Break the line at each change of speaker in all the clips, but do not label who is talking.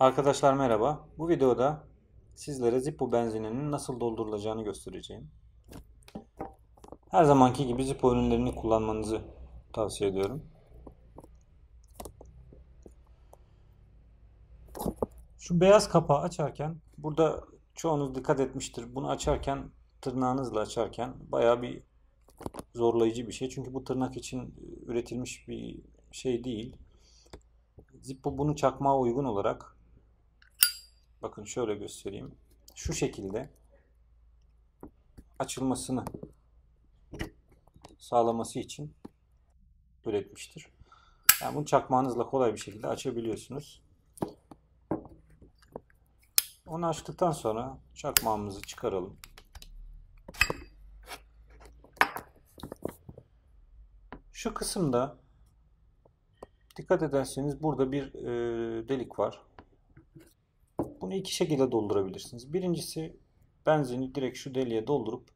Arkadaşlar merhaba. Bu videoda sizlere Zippo benzininin nasıl doldurulacağını göstereceğim. Her zamanki gibi Zippo ürünlerini kullanmanızı tavsiye ediyorum. Şu beyaz kapağı açarken, burada çoğunuz dikkat etmiştir. Bunu açarken, tırnağınızla açarken bayağı bir zorlayıcı bir şey. Çünkü bu tırnak için üretilmiş bir şey değil. Zippo bunu çakmağa uygun olarak, bakın şöyle göstereyim. Şu şekilde açılmasını sağlaması için üretmiştir. Yani bunu çakmağınızla kolay bir şekilde açabiliyorsunuz. Onu açtıktan sonra çakmağımızı çıkaralım. Şu kısımda dikkat ederseniz burada bir delik var. Bunu iki şekilde doldurabilirsiniz. Birincisi, benzini direkt şu deliğe doldurup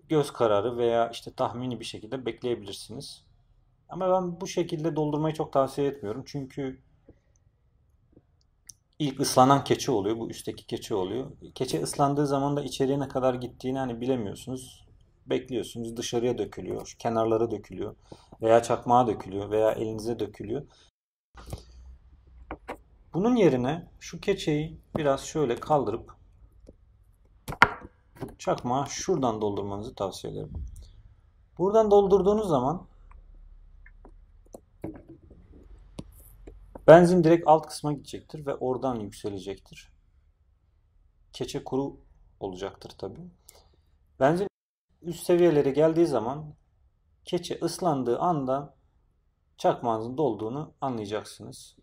göz kararı veya işte tahmini bir şekilde bekleyebilirsiniz. Ama ben bu şekilde doldurmayı çok tavsiye etmiyorum. Çünkü ilk ıslanan keçe oluyor. Bu üstteki keçe oluyor. Keçe ıslandığı zaman da içeriye ne kadar gittiğini hani bilemiyorsunuz. Bekliyorsunuz, dışarıya dökülüyor, kenarlara dökülüyor veya çakmağa dökülüyor veya elinize dökülüyor. Bunun yerine şu keçeyi biraz şöyle kaldırıp çakmağı şuradan doldurmanızı tavsiye ederim. Buradan doldurduğunuz zaman benzin direkt alt kısma gidecektir ve oradan yükselecektir. Keçe kuru olacaktır tabii. Benzin üst seviyelere geldiği zaman keçe ıslandığı anda çakmağınızın dolduğunu anlayacaksınız.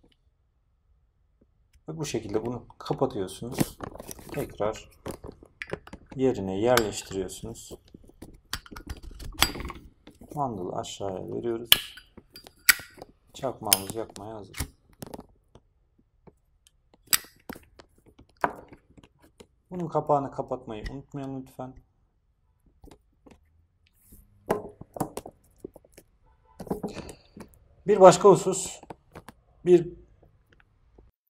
Ve bu şekilde bunu kapatıyorsunuz. Tekrar yerine yerleştiriyorsunuz. Mandalı aşağıya veriyoruz. Çakmağımız yakmaya hazır. Bunun kapağını kapatmayı unutmayın lütfen. Bir başka husus, bir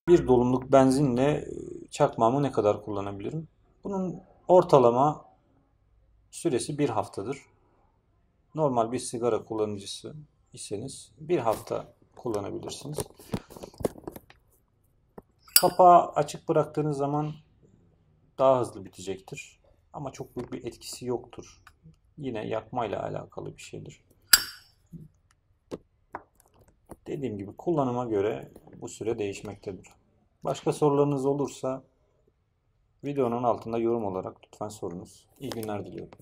dolumluk benzinle çakmağımı ne kadar kullanabilirim? Bunun ortalama süresi bir haftadır. Normal bir sigara kullanıcısı iseniz bir hafta kullanabilirsiniz. Kapağı açık bıraktığınız zaman daha hızlı bitecektir. Ama çok büyük bir etkisi yoktur. Yine yakmayla alakalı bir şeydir. Dediğim gibi kullanıma göre bu süre değişmektedir. Başka sorularınız olursa videonun altında yorum olarak lütfen sorunuz. İyi günler diliyorum.